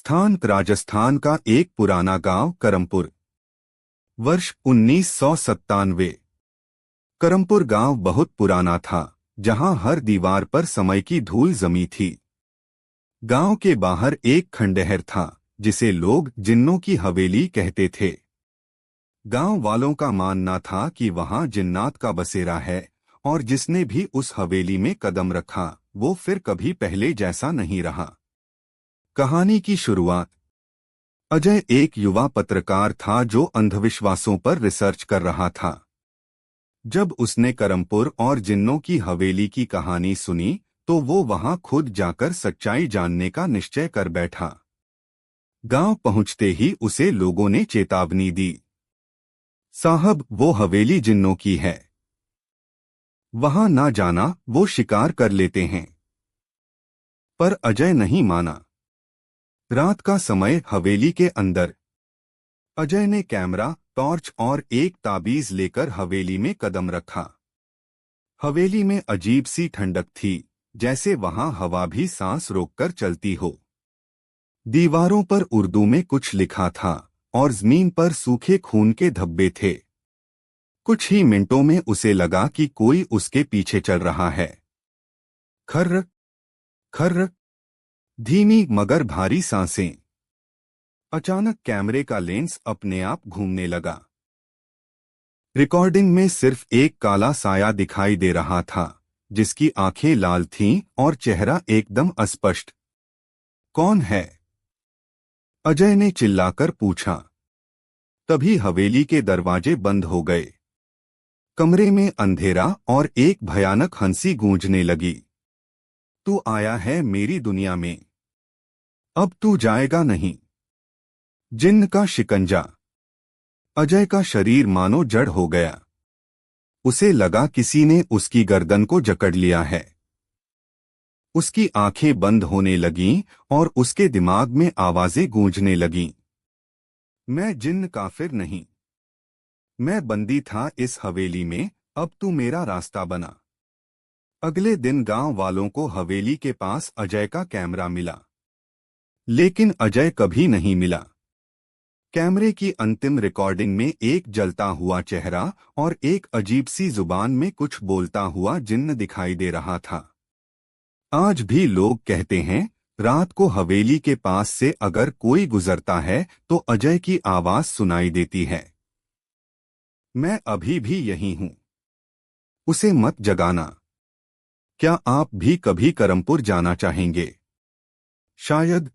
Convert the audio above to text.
स्थान राजस्थान का एक पुराना गांव करमपुर। वर्ष 1997। करमपुर गांव बहुत पुराना था, जहां हर दीवार पर समय की धूल जमी थी। गांव के बाहर एक खंडहर था, जिसे लोग जिन्नों की हवेली कहते थे। गांव वालों का मानना था कि वहां जिन्नात का बसेरा है, और जिसने भी उस हवेली में कदम रखा वो फिर कभी पहले जैसा नहीं रहा। कहानी की शुरुआत। अजय एक युवा पत्रकार था जो अंधविश्वासों पर रिसर्च कर रहा था। जब उसने करमपुर और जिन्नों की हवेली की कहानी सुनी तो वो वहां खुद जाकर सच्चाई जानने का निश्चय कर बैठा। गांव पहुंचते ही उसे लोगों ने चेतावनी दी, साहब वो हवेली जिन्नों की है, वहां ना जाना, वो शिकार कर लेते हैं। पर अजय नहीं माना। रात का समय, हवेली के अंदर। अजय ने कैमरा, टॉर्च और एक ताबीज लेकर हवेली में कदम रखा। हवेली में अजीब सी ठंडक थी, जैसे वहां हवा भी सांस रोककर चलती हो। दीवारों पर उर्दू में कुछ लिखा था और जमीन पर सूखे खून के धब्बे थे। कुछ ही मिनटों में उसे लगा कि कोई उसके पीछे चल रहा है। खर्र खर्र, धीमी मगर भारी सांसें। अचानक कैमरे का लेंस अपने आप घूमने लगा। रिकॉर्डिंग में सिर्फ एक काला साया दिखाई दे रहा था, जिसकी आंखें लाल थीं और चेहरा एकदम अस्पष्ट। कौन है? अजय ने चिल्लाकर पूछा। तभी हवेली के दरवाजे बंद हो गए। कमरे में अंधेरा और एक भयानक हंसी गूंजने लगी। तू आया है मेरी दुनिया में, अब तू जाएगा नहीं। जिन्न का शिकंजा। अजय का शरीर मानो जड़ हो गया। उसे लगा किसी ने उसकी गर्दन को जकड़ लिया है। उसकी आंखें बंद होने लगीं और उसके दिमाग में आवाजें गूंजने लगीं। मैं जिन्न काफिर नहीं, मैं बंदी था इस हवेली में, अब तू मेरा रास्ता बना। अगले दिन गांव वालों को हवेली के पास अजय का कैमरा मिला, लेकिन अजय कभी नहीं मिला। कैमरे की अंतिम रिकॉर्डिंग में एक जलता हुआ चेहरा और एक अजीब सी जुबान में कुछ बोलता हुआ जिन्न दिखाई दे रहा था। आज भी लोग कहते हैं, रात को हवेली के पास से अगर कोई गुजरता है तो अजय की आवाज सुनाई देती है। मैं अभी भी यही हूं, उसे मत जगाना। क्या आप भी कभी करमपुर जाना चाहेंगे? शायद